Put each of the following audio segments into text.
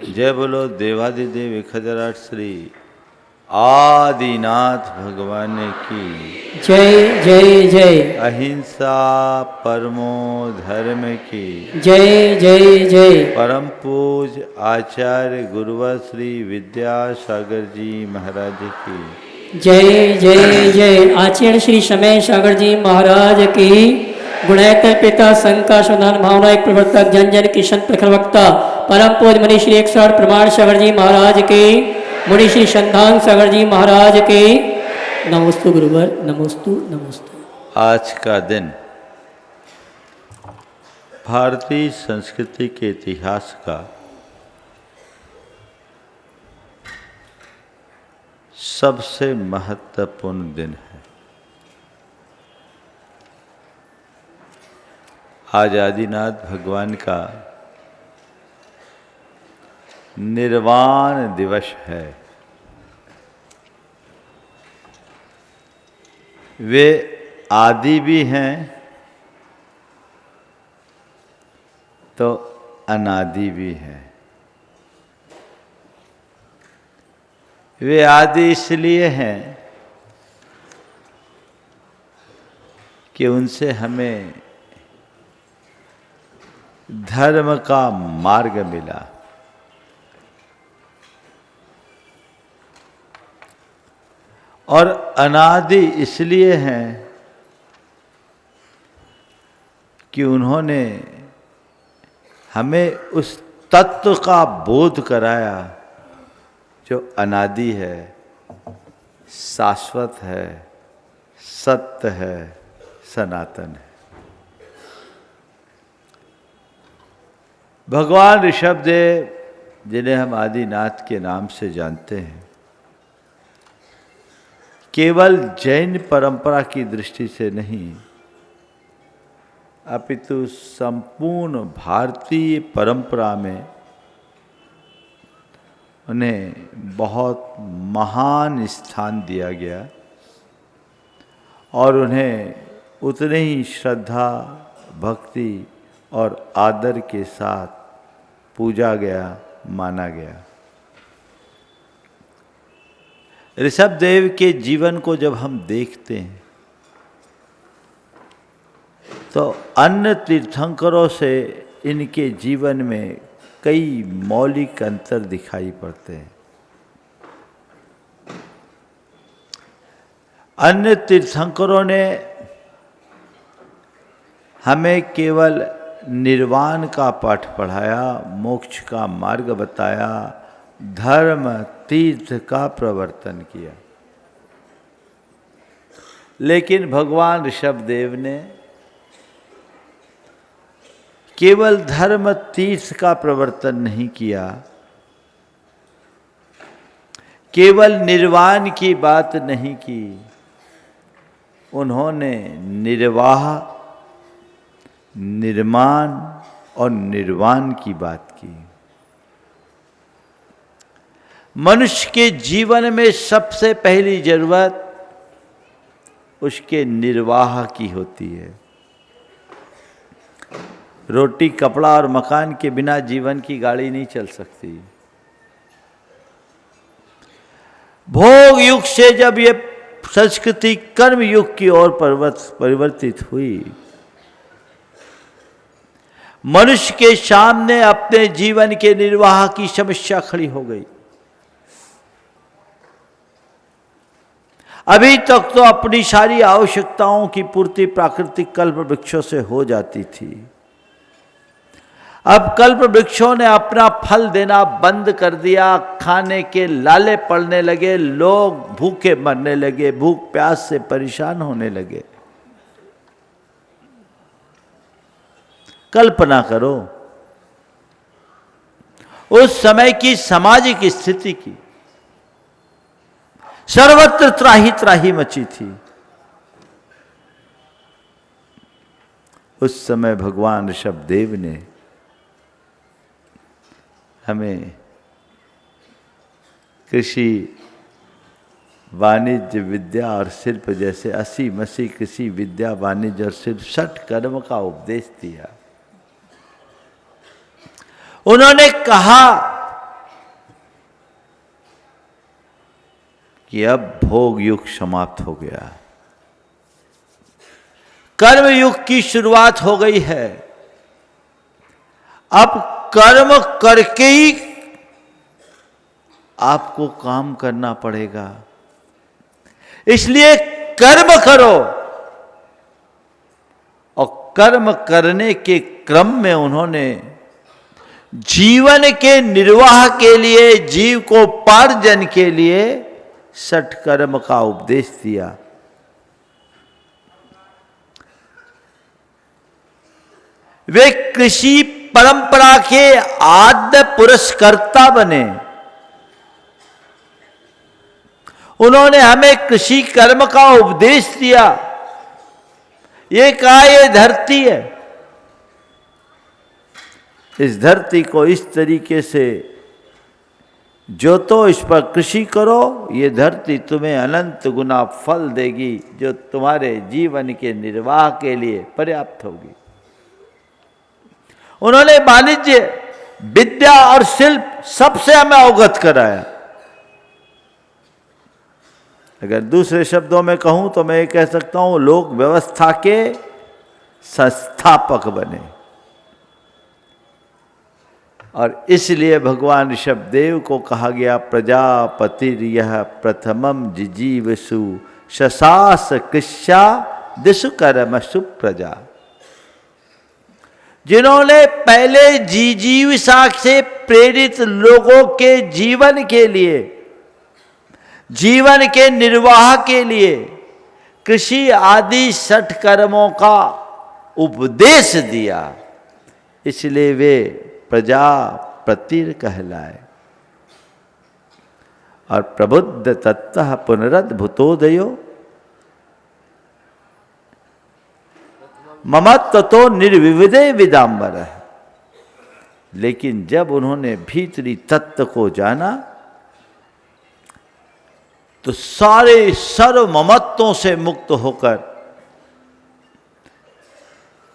जय बोलो देवादिदेव 1008 श्री आदिनाथ भगवान की जय जय जय। अहिंसा परमो धर्म की जय जय जय। परम पूज आचार्य गुरुवर श्री विद्यासागर जी महाराज की जय जय जय। आचार्य श्री समय सागर जी महाराज की। गुणैत पिता संका सुनान भावना एक प्रवर्तक जन जन की संत प्रखर वक्ता परम पूज मुनि श्री 108 प्रमाण सागर जी महाराज के। मुनि श्री संधान सागर जी महाराज के। नमोस्तु गुरुवर, नमोस्तु नमोस्तु। आज का दिन भारतीय संस्कृति के इतिहास का सबसे महत्वपूर्ण दिन है। आज आदिनाथ भगवान का निर्वाण दिवस है। वे आदि भी हैं तो अनादि भी हैं। वे आदि इसलिए हैं कि उनसे हमें धर्म का मार्ग मिला। और अनादि इसलिए हैं कि उन्होंने हमें उस तत्व का बोध कराया जो अनादि है, शाश्वत है, सत्य है, सनातन है। भगवान ऋषभदेव जिन्हें हम आदिनाथ के नाम से जानते हैं, केवल जैन परंपरा की दृष्टि से नहीं अपितु संपूर्ण भारतीय परंपरा में उन्हें बहुत महान स्थान दिया गया और उन्हें उतने ही श्रद्धा, भक्ति और आदर के साथ पूजा गया, माना गया। ऋषभदेव के जीवन को जब हम देखते हैं तो अन्य तीर्थंकरों से इनके जीवन में कई मौलिक अंतर दिखाई पड़ते हैं। अन्य तीर्थंकरों ने हमें केवल निर्वाण का पाठ पढ़ाया, मोक्ष का मार्ग बताया, धर्म तीर्थ का प्रवर्तन किया। लेकिन भगवान ऋषभदेव ने केवल धर्म तीर्थ का प्रवर्तन नहीं किया, केवल निर्वाण की बात नहीं की, उन्होंने निर्वाह, निर्माण और निर्वाण की बात की। मनुष्य के जीवन में सबसे पहली जरूरत उसके निर्वाह की होती है। रोटी, कपड़ा और मकान के बिना जीवन की गाड़ी नहीं चल सकती। भोग युग से जब ये संस्कृति कर्म युग की ओर परिवर्तित हुई, मनुष्य के सामने अपने जीवन के निर्वाह की समस्या खड़ी हो गई। अभी तक तो अपनी सारी आवश्यकताओं की पूर्ति प्राकृतिक कल्प वृक्षों से हो जाती थी। अब कल्प वृक्षों ने अपना फल देना बंद कर दिया, खाने के लाले पड़ने लगे, लोग भूखे मरने लगे, भूख प्यास से परेशान होने लगे। कल्पना करो उस समय की सामाजिक स्थिति की। सर्वत्र त्राही त्राही मची थी। उस समय भगवान ऋषभदेव ने हमें कृषि, वाणिज्य, विद्या और शिल्प जैसे 80 मसी कृषि, विद्या, वाणिज्य और शिल्प 60 कर्म का उपदेश दिया। उन्होंने कहा कि अब भोग युग समाप्त हो गया, कर्म युग की शुरुआत हो गई है। अब कर्म करके ही आपको काम करना पड़ेगा, इसलिए कर्म करो। और कर्म करने के क्रम में उन्होंने जीवन के निर्वाह के लिए, जीव को पार्जन के लिए सत्कर्म का उपदेश दिया। वे कृषि परंपरा के आद्य पुरस्कर्ता बने। उन्होंने हमें कृषि कर्म का उपदेश दिया। ये कहा, ये धरती है, इस धरती को इस तरीके से जोतो, इस पर कृषि करो, ये धरती तुम्हें अनंत गुना फल देगी, जो तुम्हारे जीवन के निर्वाह के लिए पर्याप्त होगी। उन्होंने वाणिज्य, विद्या और शिल्प सबसे हमें अवगत कराया। अगर दूसरे शब्दों में कहूं तो मैं ये कह सकता हूं, लोग व्यवस्था के संस्थापक बने। और इसलिए भगवान ऋषभदेव को कहा गया, प्रजापतिर यह प्रथमम जिजीवसु शशास कृष्या दिशु कर्म सुप्रजा। जिन्होंने पहले जिजीविषा से प्रेरित लोगों के जीवन के लिए, जीवन के निर्वाह के लिए कृषि आदि सत्कर्मों का उपदेश दिया, इसलिए वे प्रजापतिर कहलाए। और प्रबुद्ध तत्तः पुनरद्भुतोदयो ममत्व तो निर्विविदे विदाम्बर है। लेकिन जब उन्होंने भीतरी तत्व को जाना तो सारे सर्व ममत्वों से मुक्त होकर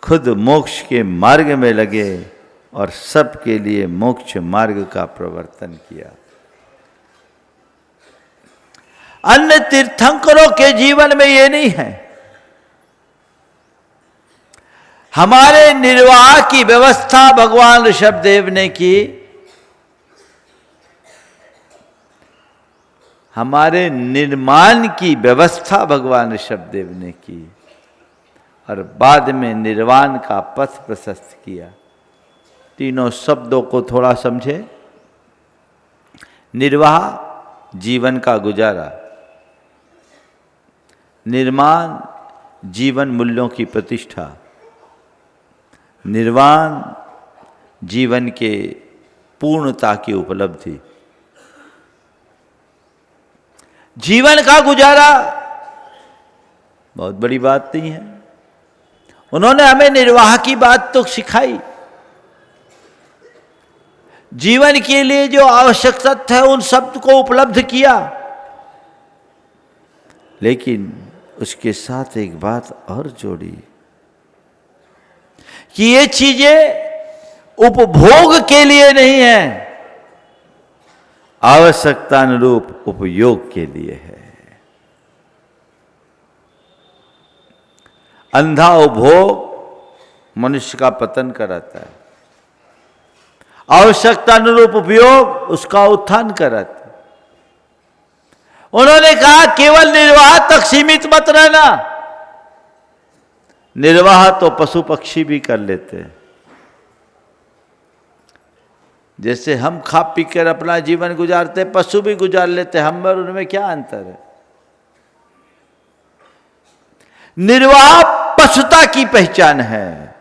खुद मोक्ष के मार्ग में लगे और सबके लिए मोक्ष मार्ग का प्रवर्तन किया। अन्य तीर्थंकरों के जीवन में ये नहीं है। हमारे निर्वाह की व्यवस्था भगवान ऋषभदेव ने की, हमारे निर्माण की व्यवस्था भगवान ऋषभदेव ने की, और बाद में निर्वाण का पथ प्रशस्त किया। तीनों शब्दों को थोड़ा समझे। निर्वाह, जीवन का गुजारा। निर्माण, जीवन मूल्यों की प्रतिष्ठा। निर्वाण, जीवन के पूर्णता की उपलब्धि। जीवन का गुजारा बहुत बड़ी बात नहीं है। उन्होंने हमें निर्वाह की बात तो सिखाई। जीवन के लिए जो आवश्यक तत्व है उन सब को उपलब्ध किया, लेकिन उसके साथ एक बात और जोड़ी कि ये चीजें उपभोग के लिए नहीं है, आवश्यकता अनुरूप उपयोग के लिए है। अंधा उपभोग मनुष्य का पतन कराता है, आवश्यकता अनुरूप उपयोग उसका उत्थान कराता है। उन्होंने कहा केवल निर्वाह तक सीमित मत रहना। निर्वाह तो पशु पक्षी भी कर लेते हैं। जैसे हम खा पी कर अपना जीवन गुजारते, पशु भी गुजार लेते, हम और उनमें क्या अंतर है? निर्वाह पशुता की पहचान है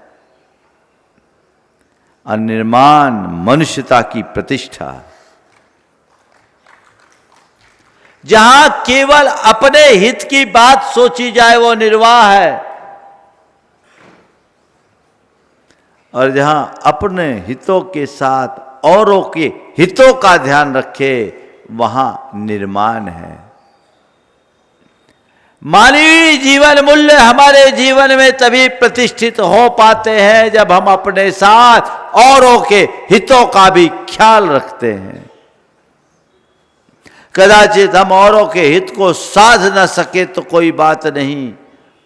और निर्माण मनुष्यता की प्रतिष्ठा। जहां केवल अपने हित की बात सोची जाए वो निर्वाह है, और जहां अपने हितों के साथ औरों के हितों का ध्यान रखे वहां निर्माण है। मानवीय जीवन मूल्य हमारे जीवन में तभी प्रतिष्ठित हो पाते हैं जब हम अपने साथ औरों के हितों का भी ख्याल रखते हैं। कदाचित हम औरों के हित को साध न सके तो कोई बात नहीं,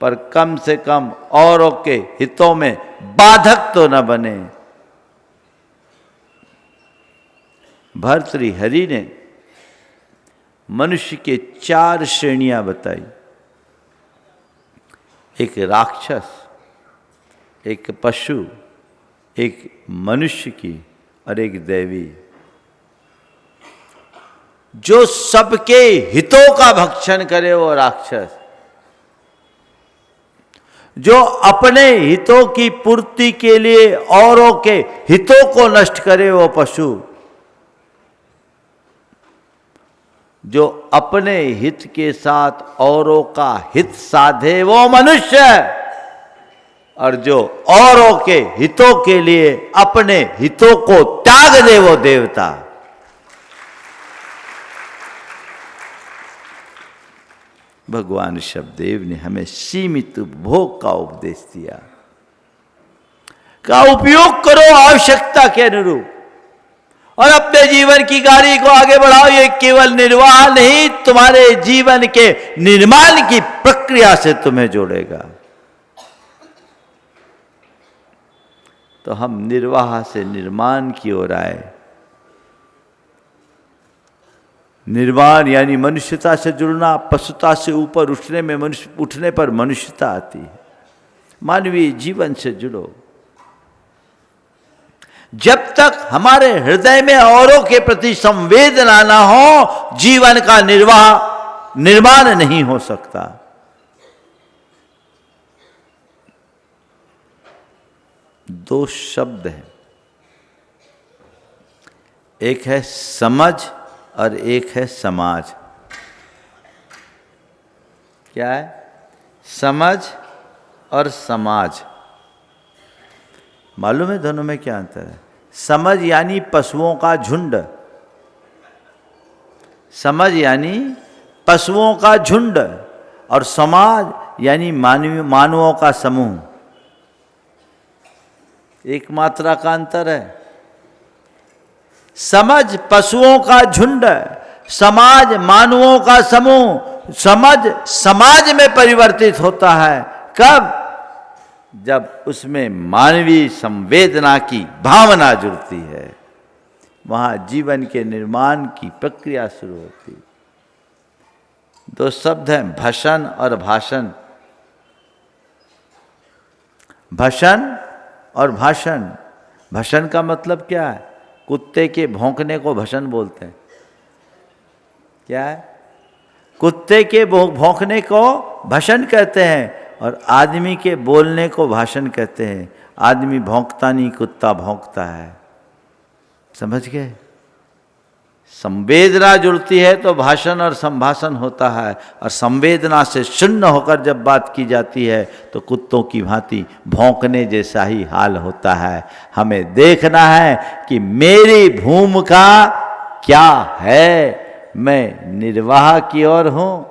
पर कम से कम औरों के हितों में बाधक तो न बने। भर्तृहरि ने मनुष्य के 4 श्रेणियां बताई, एक राक्षस, एक पशु, एक मनुष्य की और एक दैवी। जो सबके हितों का भक्षण करे वो राक्षस, जो अपने हितों की पूर्ति के लिए औरों के हितों को नष्ट करे वो पशु, जो अपने हित के साथ औरों का हित साधे वो मनुष्य, और जो औरों के हितों के लिए अपने हितों को त्याग दे वो देवता। भगवान ऋषभदेव ने हमें सीमित उपभोग का उपदेश दिया, का उपयोग करो आवश्यकता के अनुरूप और अपने जीवन की गाड़ी को आगे बढ़ाओ। ये केवल निर्वाह नहीं, तुम्हारे जीवन के निर्माण की प्रक्रिया से तुम्हें जोड़ेगा। तो हम निर्वाह से निर्माण की ओर आए। निर्वाण यानी मनुष्यता से जुड़ना, पशुता से ऊपर उठने पर मनुष्यता आती है। मानवीय जीवन से जुड़ो। जब तक हमारे हृदय में औरों के प्रति संवेदना ना हो, जीवन का निर्माण नहीं हो सकता। दो शब्द हैं, एक है समझ और एक है समाज। क्या है? समझ और समाज। मालूम है दोनों में क्या अंतर है? समझ यानी पशुओं का झुंड, समझ यानी पशुओं का झुंड, और समाज यानी मानवों का समूह। एक मात्रा का अंतर है। समझ पशुओं का झुंड, समाज मानवों का समूह। समझ समाज में परिवर्तित होता है कब? जब उसमें मानवीय संवेदना की भावना जुड़ती है, वहां जीवन के निर्माण की प्रक्रिया शुरू होती है। दो शब्द हैं, भशन और भाषण। भशन और भाषण। भशन का मतलब क्या है? कुत्ते के भौंकने को भशन बोलते हैं। क्या है? कुत्ते के भौंकने को भशन कहते हैं और आदमी के बोलने को भाषण कहते हैं। आदमी भौंकता नहीं, कुत्ता भौंकता है। समझ गए? संवेदना जुड़ती है तो भाषण और संभाषण होता है, और संवेदना से शून्य होकर जब बात की जाती है तो कुत्तों की भांति भौंकने जैसा ही हाल होता है। हमें देखना है कि मेरी भूमिका क्या है। मैं निर्वाह की ओर हूं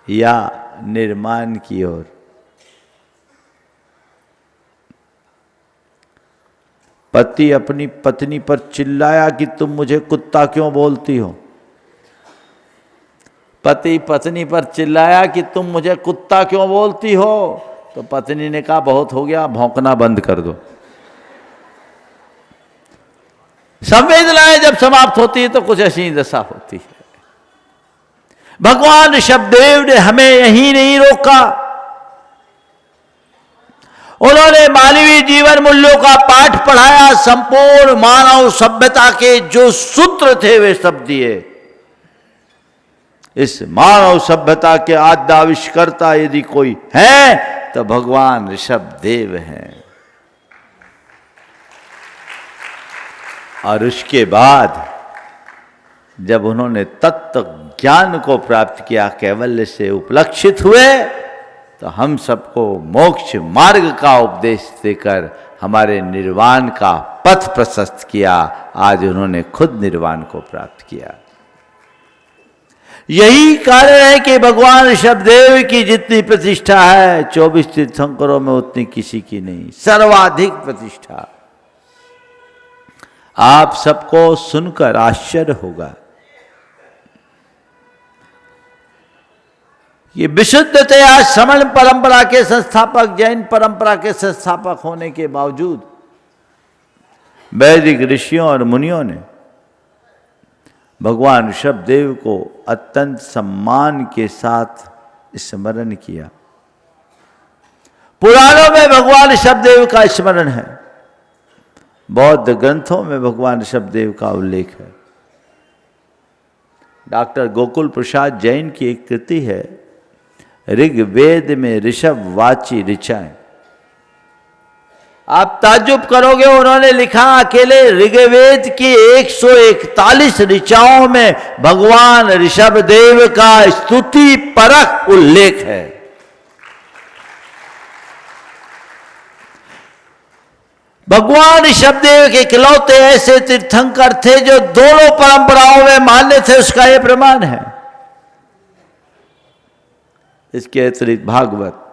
या निर्माण की ओर? पति अपनी पत्नी पर चिल्लाया कि तुम मुझे कुत्ता क्यों बोलती हो। पति पत्नी पर चिल्लाया कि तुम मुझे कुत्ता क्यों बोलती हो, तो पत्नी ने कहा बहुत हो गया, भौंकना बंद कर दो। संवेदनाएं जब समाप्त होती है तो कुछ ऐसी दशा होती है। भगवान ऋषभदेव ने हमें यही नहीं रोका। उन्होंने मानवीय जीवन मूल्यों का पाठ पढ़ाया। संपूर्ण मानव सभ्यता के जो सूत्र थे वे सब दिए। इस मानव सभ्यता के आद्य आविष्कर्ता यदि कोई है तो भगवान ऋषभदेव हैं। और उसके बाद जब उन्होंने तत्व ज्ञान को प्राप्त किया, कैवल्य से उपलक्षित हुए, तो हम सबको मोक्ष मार्ग का उपदेश देकर हमारे निर्वाण का पथ प्रशस्त किया। आज उन्होंने खुद निर्वाण को प्राप्त किया। यही कारण है कि भगवान ऋषभदेव की जितनी प्रतिष्ठा है 24 तीर्थंकरों में उतनी किसी की नहीं, सर्वाधिक प्रतिष्ठा। आप सबको सुनकर आश्चर्य होगा। ये विशुद्धतया श्रमण परंपरा के संस्थापक, जैन परंपरा के संस्थापक होने के बावजूद वैदिक ऋषियों और मुनियों ने भगवान ऋषभदेव को अत्यंत सम्मान के साथ स्मरण किया। पुराणों में भगवान ऋषभदेव का स्मरण है, बौद्ध ग्रंथों में भगवान ऋषभदेव का उल्लेख है। डॉक्टर गोकुल प्रसाद जैन की एक कृति है ऋग्वेद में ऋषभ वाची ऋचाएं। आप ताज्जुब करोगे, उन्होंने लिखा अकेले ऋग्वेद की 141 ऋचाओं में भगवान ऋषभदेव का स्तुति परक उल्लेख है। भगवान ऋषभदेव के इकलौते ऐसे तीर्थंकर थे जो दोनों परंपराओं में मान्य थे, उसका यह प्रमाण है। इसके अतिरिक्त भागवत,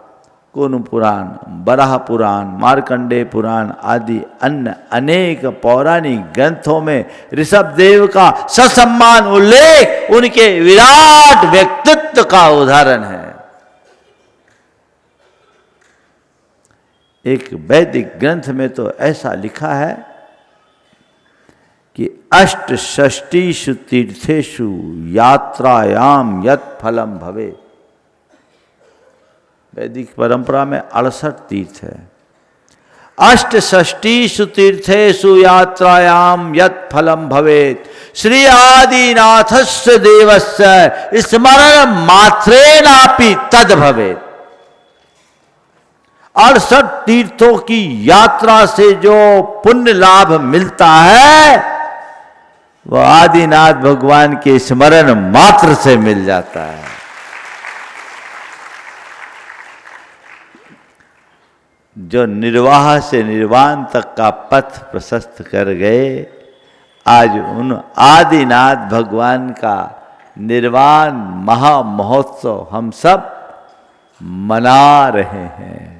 कुन पुराण, बराह पुराण, मार्कंडेय पुराण आदि अन्य अनेक पौराणिक ग्रंथों में ऋषभदेव का ससम्मान उल्लेख उनके विराट व्यक्तित्व का उदाहरण है। एक वैदिक ग्रंथ में तो ऐसा लिखा है कि अष्टषष्टिषु तीर्थेषु यात्रायाम यत् फलम भवे। वैदिक परंपरा में 68 तीर्थ है। अष्टषष्टिषु तीर्थेषु यात्रायाम यत् फलम भवेत् श्री आदिनाथस्य देवस्य स्मरण मात्रेणापि तद भवेत्। 68 तीर्थों की यात्रा से जो पुण्य लाभ मिलता है वह आदिनाथ भगवान के स्मरण मात्र से मिल जाता है। जो निर्वाह से निर्वाण तक का पथ प्रशस्त कर गए, आज उन आदिनाथ भगवान का निर्वाण महामहोत्सव हम सब मना रहे हैं।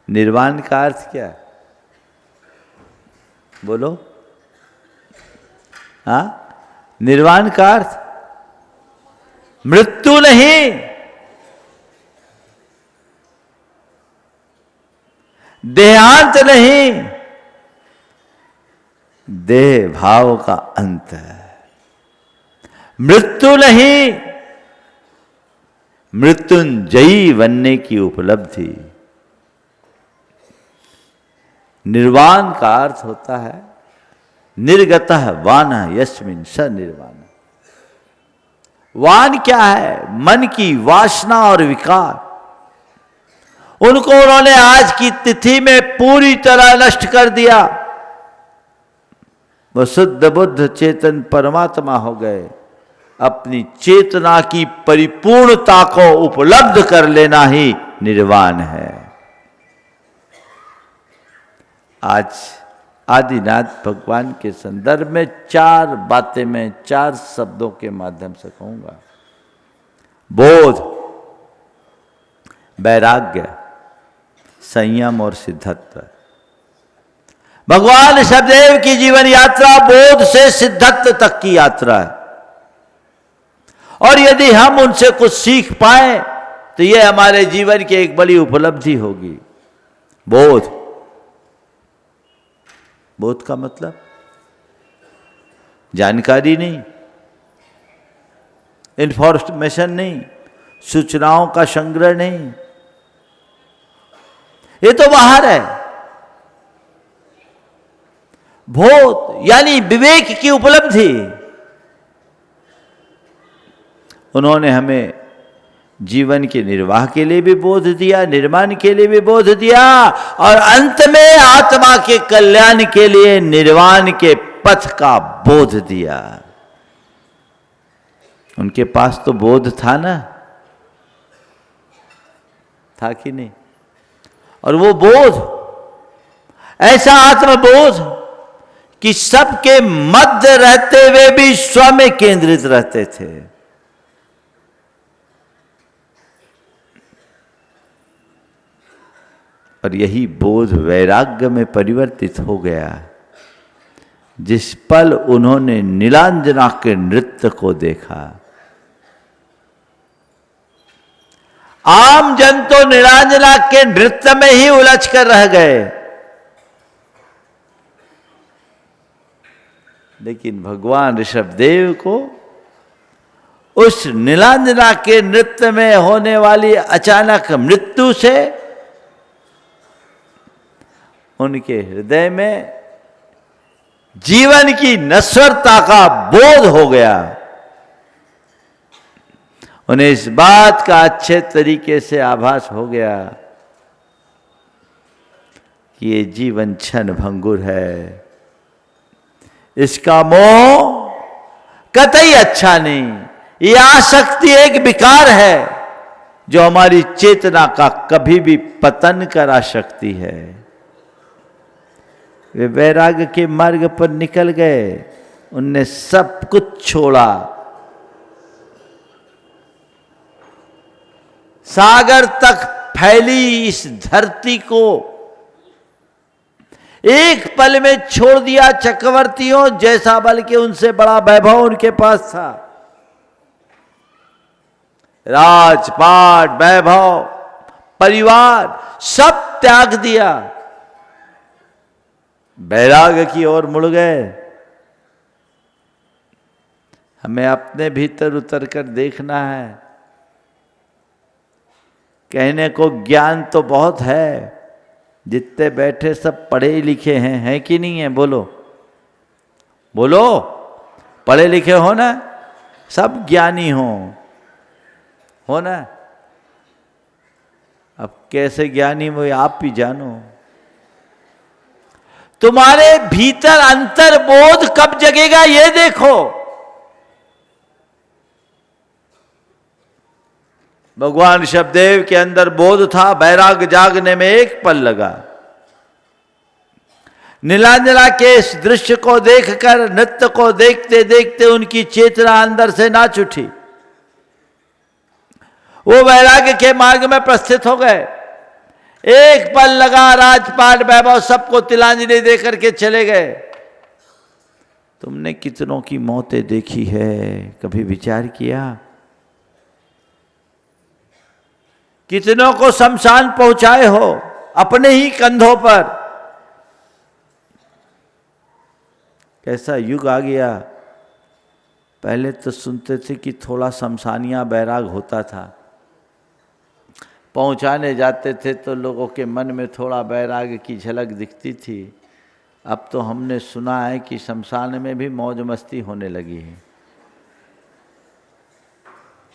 निर्वाण का अर्थ क्या है? बोलो। हाँ, निर्वाण का अर्थ मृत्यु नहीं, देहांत नहीं, देह भाव का अंत है। मृत्यु नहीं, मृत्युंजयी बनने की उपलब्धि। निर्वाण का अर्थ होता है निर्गतः वानः यस्मिन् स निर्वाण। वान क्या है? मन की वासना और विकार। उनको उन्होंने आज की तिथि में पूरी तरह नष्ट कर दिया। वो शुद्ध बुद्ध चेतन परमात्मा हो गए। अपनी चेतना की परिपूर्णता को उपलब्ध कर लेना ही निर्वाण है। आज आदिनाथ भगवान के संदर्भ में 4 बातें मैं 4 शब्दों के माध्यम से कहूंगा। बोध, वैराग्य, संयम और सिद्धत्व। भगवान ऋषभदेव की जीवन यात्रा बोध से सिद्धत्व तक की यात्रा है, और यदि हम उनसे कुछ सीख पाए तो यह हमारे जीवन की एक बड़ी उपलब्धि होगी। बोध, बोध का मतलब जानकारी नहीं, इंफॉर्मेशन नहीं, सूचनाओं का संग्रह नहीं, ये तो बाहर है। बोध यानी विवेक की उपलब्धि। उन्होंने हमें जीवन के निर्वाह के लिए भी बोध दिया, निर्माण के लिए भी बोध दिया, और अंत में आत्मा के कल्याण के लिए निर्वाण के पथ का बोध दिया। उनके पास तो बोध था ना, था कि नहीं? और वो बोध ऐसा आत्मबोध कि सबके मध्य रहते हुए भी स्व में केंद्रित रहते थे। और यही बोध वैराग्य में परिवर्तित हो गया जिस पल उन्होंने नीलांजना के नृत्य को देखा। आम जन तो नीलांजना के नृत्य में ही उलझ कर रह गए, लेकिन भगवान ऋषभदेव को उस नीलांजना के नृत्य में होने वाली अचानक मृत्यु से उनके हृदय में जीवन की नश्वरता का बोध हो गया। उन्हें इस बात का अच्छे तरीके से आभास हो गया कि ये जीवन क्षण भंगुर है, इसका मोह कतई अच्छा नहीं, ये आसक्ति एक विकार है जो हमारी चेतना का कभी भी पतन करा सकती है। वे वैराग्य के मार्ग पर निकल गए, उनने सब कुछ छोड़ा, सागर तक फैली इस धरती को एक पल में छोड़ दिया चक्रवर्तियों जैसा, बल्कि उनसे बड़ा वैभव उनके पास था। राजपाट, वैभव, परिवार सब त्याग दिया, वैराग्य की ओर मुड़ गए। हमें अपने भीतर उतर कर देखना है। कहने को ज्ञान तो बहुत है, जितने बैठे सब पढ़े लिखे हैं कि नहीं है? बोलो बोलो, पढ़े लिखे हो ना, सब ज्ञानी हो ना। अब कैसे ज्ञानी वो आप ही जानो। तुम्हारे भीतर अंतर्बोध कब जगेगा ये देखो। भगवान ऋषभदेव के अंदर बोध था, वैराग्य जागने में एक पल लगा। नीलांजना के इस दृश्य को देखकर, नृत्य को देखते देखते उनकी चेतना अंदर से नाच उठी। वो वैराग्य के मार्ग में प्रस्थित हो गए। एक पल लगा, राजपाट, वैभव सबको तिलांजलि दे करके चले गए। तुमने कितनों की मौतें देखी है, कभी विचार किया? कितनों को शमशान पहुंचाए हो अपने ही कंधों पर। कैसा युग आ गया। पहले तो सुनते थे कि थोड़ा शमशानिया बैराग होता था, पहुंचाने जाते थे तो लोगों के मन में थोड़ा बैराग की झलक दिखती थी। अब तो हमने सुना है कि शमशान में भी मौज मस्ती होने लगी है।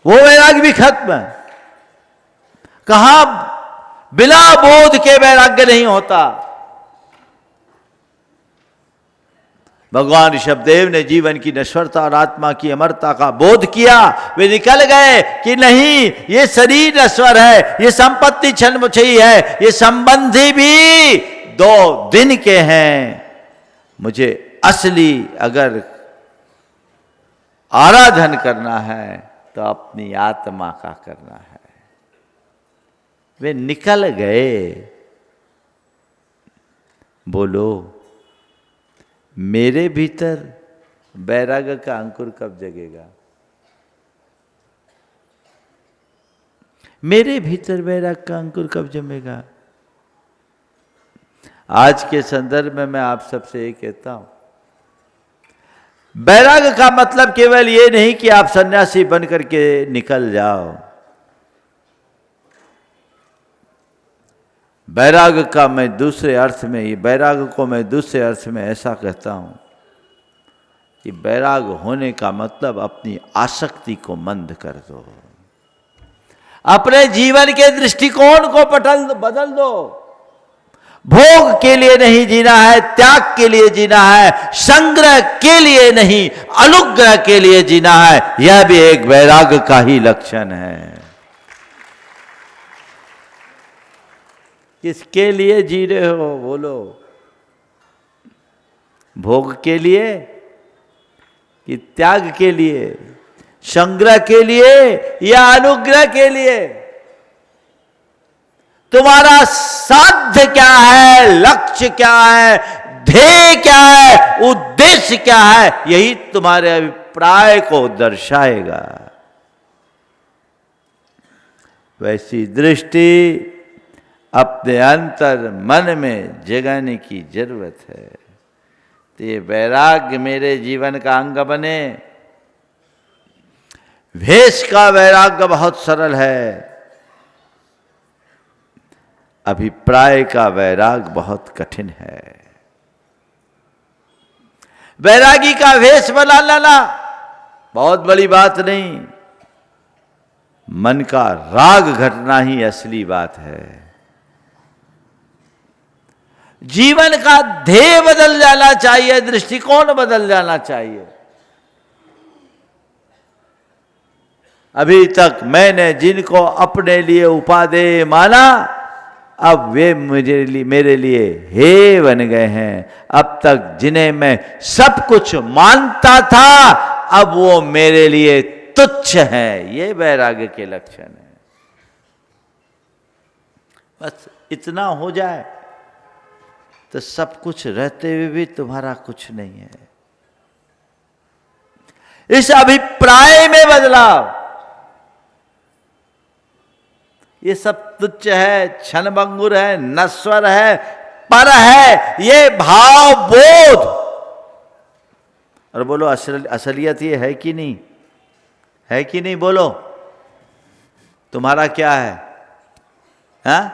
वो वैराग भी खत्म है। कहां बिना बोध के वैराग्य नहीं होता। भगवान ऋषभदेव ने जीवन की नश्वरता और आत्मा की अमरता का बोध किया। वे निकल गए कि नहीं, ये शरीर नश्वर है, ये संपत्ति क्षणभंगुर है, ये संबंधी भी 2 दिन के हैं। मुझे असली अगर आराधन करना है तो अपनी आत्मा का करना है। वे निकल गए। बोलो, मेरे भीतर वैराग्य का अंकुर कब जगेगा? मेरे भीतर वैराग्य का अंकुर कब जमेगा? आज के संदर्भ में मैं आप सबसे ये कहता हूं, वैराग्य का मतलब केवल ये नहीं कि आप सन्यासी बन करके निकल जाओ। वैराग्य का मैं दूसरे अर्थ में, ये वैराग्य को मैं दूसरे अर्थ में ऐसा कहता हूं कि वैराग्य होने का मतलब अपनी आसक्ति को मंद कर दो, अपने जीवन के दृष्टिकोण को बदल दो। भोग के लिए नहीं जीना है, त्याग के लिए जीना है, संग्रह के लिए नहीं, अनुग्रह के लिए जीना है। यह भी एक वैराग्य का ही लक्षण है। किसके लिए जी रहे हो? बोलो, भोग के लिए कि त्याग के लिए, संग्रह के लिए या अनुग्रह के लिए? तुम्हारा साध्य क्या है, लक्ष्य क्या है, ध्येय क्या है, उद्देश्य क्या है, यही तुम्हारे अभिप्राय को दर्शाएगा। वैसी दृष्टि अपने अंतर मन में जगाने की जरूरत है। तो ये वैराग्य मेरे जीवन का अंग बने। भेष का वैराग्य बहुत सरल है, अभिप्राय का वैराग्य बहुत कठिन है। वैरागी का भेष बना लाना बहुत बड़ी बात नहीं, मन का राग घटना ही असली बात है। जीवन का ध्येय बदल जाना चाहिए, दृष्टिकोण बदल जाना चाहिए। अभी तक मैंने जिनको अपने लिए उपादेय माना, अब वे मेरे लिए हे बन गए हैं। अब तक जिन्हें मैं सब कुछ मानता था, अब वो मेरे लिए तुच्छ है। ये वैराग्य के लक्षण है। बस इतना हो जाए तो सब कुछ रहते हुए भी तुम्हारा कुछ नहीं है। इस अभिप्राय में बदलाव, ये सब तुच्छ है, क्षणभंगुर है, नश्वर है, पर है, ये भाव बोध। और बोलो असलियत ये है कि नहीं, है कि नहीं? बोलो तुम्हारा क्या है? हाँ,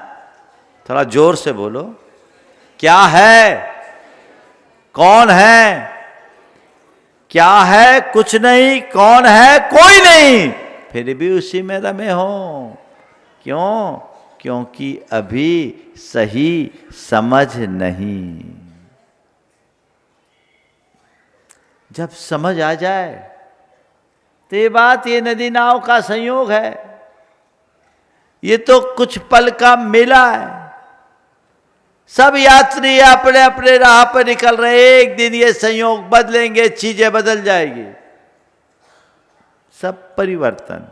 थोड़ा जोर से बोलो, क्या है? कौन है? क्या है? कुछ नहीं। कौन है? कोई नहीं। फिर भी उसी में रमे हो। क्यों? क्योंकि अभी सही समझ नहीं। जब समझ आ जाए तो ये बात, ये नदी नाव का संयोग है, ये तो कुछ पल का मेला है। सब यात्री अपने अपने राह पर निकल रहे, एक दिन ये संयोग बदलेंगे, चीजें बदल जाएगी। सब परिवर्तन।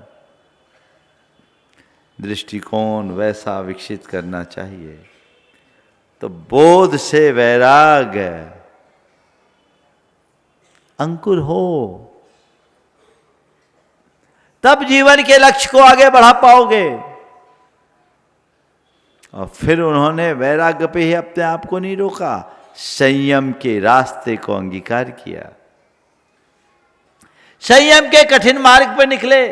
दृष्टिकोण वैसा विकसित करना चाहिए। तो बोध से वैराग्य अंकुर हो, तब जीवन के लक्ष्य को आगे बढ़ा पाओगे। और फिर उन्होंने वैराग्य पे ही अपने आप को नहीं रोका, संयम के रास्ते को अंगीकार किया। संयम के कठिन मार्ग पर निकले,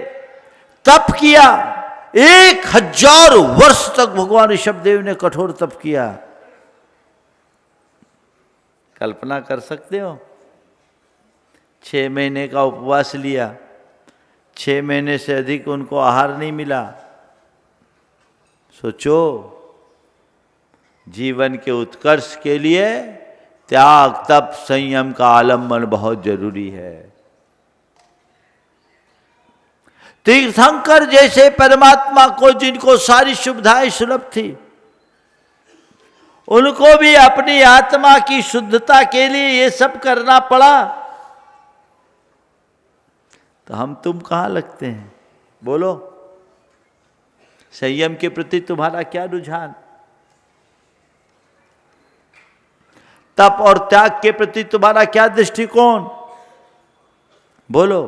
तप किया। 1000 वर्ष तक भगवान ऋषभदेव ने कठोर तप किया। कल्पना कर सकते हो? 6 महीने का उपवास लिया, 6 महीने से अधिक उनको आहार नहीं मिला। सोचो, जीवन के उत्कर्ष के लिए त्याग, तप, संयम का आलम्बन बहुत जरूरी है। तीर्थंकर जैसे परमात्मा को, जिनको सारी सुविधाएं सुलभ थी, उनको भी अपनी आत्मा की शुद्धता के लिए ये सब करना पड़ा। तो हम तुम कहां लगते हैं? बोलो, संयम के प्रति तुम्हारा क्या रुझान? तप और त्याग के प्रति तुम्हारा क्या दृष्टिकोण? बोलो।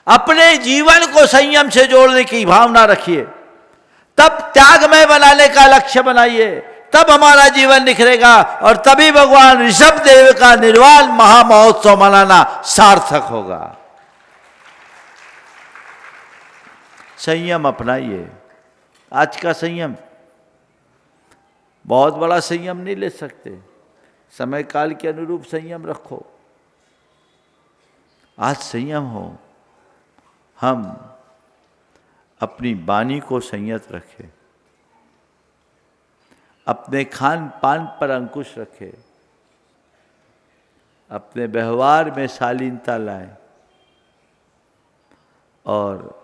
अपने जीवन को संयम से जोड़ने की भावना रखिए, तब त्यागमय बनाने का लक्ष्य बनाइए, तब हमारा जीवन निखरेगा। और तभी भगवान ऋषभदेव का निर्वाण महामहोत्सव मनाना सार्थक होगा। संयम अपनाइए। आज का संयम बहुत बड़ा संयम नहीं ले सकते, समय काल के अनुरूप संयम रखो। आज संयम हो, हम अपनी वाणी को संयत रखें, अपने खान पान पर अंकुश रखें, अपने व्यवहार में शालीनता लाएं, और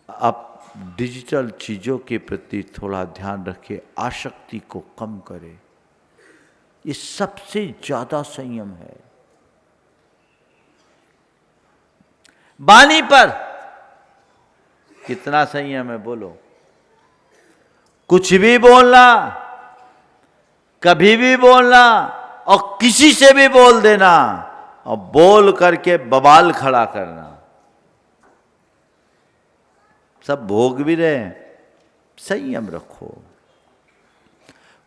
आप डिजिटल चीज़ों के प्रति थोड़ा ध्यान रखें, आसक्ति को कम करें। ये सबसे ज़्यादा संयम है। वाणी पर कितना संयम है बोलो। कुछ भी बोलना, कभी भी बोलना और किसी से भी बोल देना और बोल करके बवाल खड़ा करना, सब भोग भी रहे हैं। संयम रखो।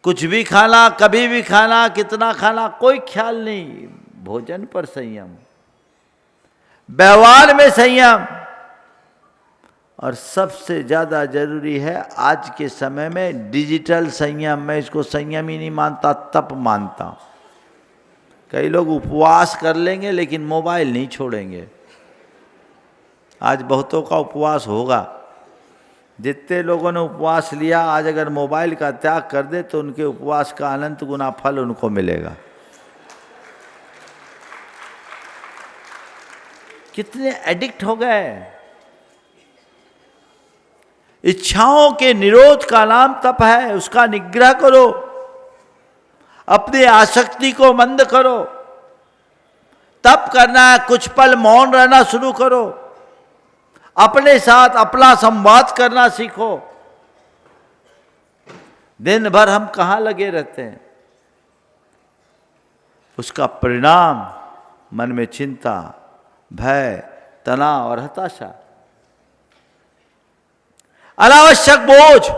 कुछ भी खाना, कभी भी खाना, कितना खाना, कोई ख्याल नहीं। भोजन पर संयम, व्यवहार में संयम, और सबसे ज्यादा जरूरी है आज के समय में डिजिटल संयम। मैं इसको संयम ही नहीं मानता, तप मानता हूं। कई लोग उपवास कर लेंगे लेकिन मोबाइल नहीं छोड़ेंगे। आज बहुतों का उपवास होगा। जितने लोगों ने उपवास लिया, आज अगर मोबाइल का त्याग कर दे तो उनके उपवास का अनंत गुना फल उनको मिलेगा। कितने एडिक्ट हो गए। इच्छाओं के निरोध का नाम तप है। उसका निग्रह करो, अपनी आसक्ति को मंद करो। तप करना है, कुछ पल मौन रहना शुरू करो, अपने साथ अपना संवाद करना सीखो। दिन भर हम कहां लगे रहते हैं, उसका परिणाम मन में चिंता, भय, तनाव और हताशा, अनावश्यक बोझ।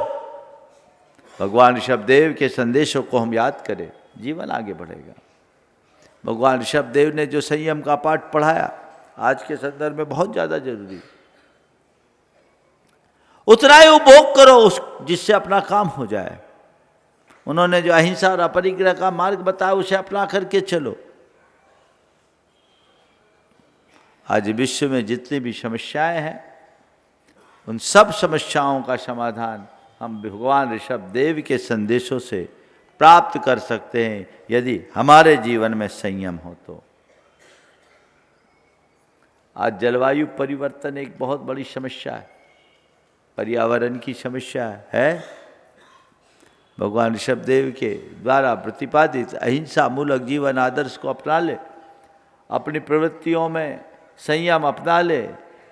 भगवान ऋषभदेव के संदेशों को हम याद करें, जीवन आगे बढ़ेगा। भगवान ऋषभदेव ने जो संयम का पाठ पढ़ाया आज के संदर्भ में बहुत ज्यादा जरूरी। उतना ही उपभोग करो उस जिससे अपना काम हो जाए। उन्होंने जो अहिंसा और अपरिग्रह का मार्ग बताया उसे अपना करके चलो। आज विश्व में जितनी भी समस्याएं हैं उन सब समस्याओं का समाधान हम भगवान ऋषभदेव के संदेशों से प्राप्त कर सकते हैं यदि हमारे जीवन में संयम हो तो। आज जलवायु परिवर्तन एक बहुत बड़ी समस्या है, पर्यावरण की समस्या है। भगवान ऋषभदेव के द्वारा प्रतिपादित अहिंसा मूलक जीवन आदर्श को अपना ले, अपनी प्रवृत्तियों में संयम अपना ले,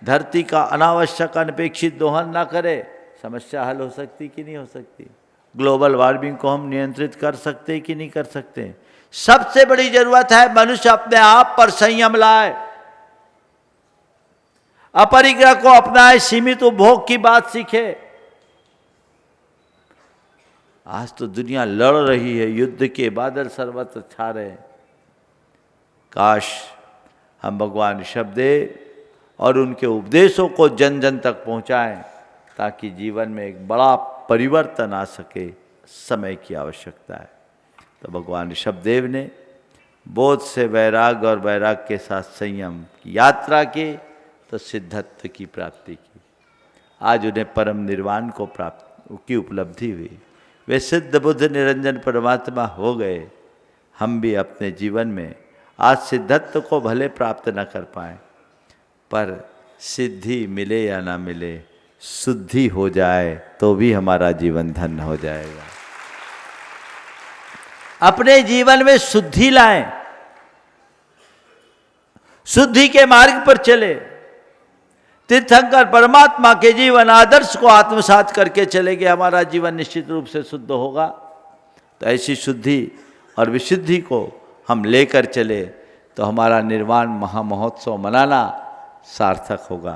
धरती का अनावश्यक अनपेक्षित दोहन ना करे, समस्या हल हो सकती कि नहीं हो सकती? ग्लोबल वार्मिंग को हम नियंत्रित कर सकते कि नहीं कर सकते? सबसे बड़ी जरूरत है मनुष्य अपने आप पर संयम लाए, अपरिग्रह को अपनाए, सीमित उपभोग की बात सीखे। आज तो दुनिया लड़ रही है, युद्ध के बादल सर्वत्र छा रहे हैं। काश हम भगवान ऋषभदेव और उनके उपदेशों को जन जन तक पहुंचाएं ताकि जीवन में एक बड़ा परिवर्तन आ सके। समय की आवश्यकता है। तो भगवान ऋषभदेव ने बोध से वैराग और वैराग के साथ संयम की यात्रा की तो सिद्धत्व की प्राप्ति की। आज उन्हें परम निर्वाण को प्राप्त की उपलब्धि हुई। वे सिद्ध बुद्ध निरंजन परमात्मा हो गए। हम भी अपने जीवन में आज सिद्धत्व को भले प्राप्त न कर पाए, पर सिद्धि मिले या ना मिले, शुद्धि हो जाए तो भी हमारा जीवन धन्य हो जाएगा। अपने जीवन में शुद्धि लाएं, शुद्धि के मार्ग पर चले। तीर्थंकर परमात्मा के जीवन आदर्श को आत्मसात करके चलेंगे, हमारा जीवन निश्चित रूप से शुद्ध होगा। तो ऐसी शुद्धि और विशुद्धि को हम लेकर चले तो हमारा निर्वाण महामहोत्सव मनाना सार्थक होगा।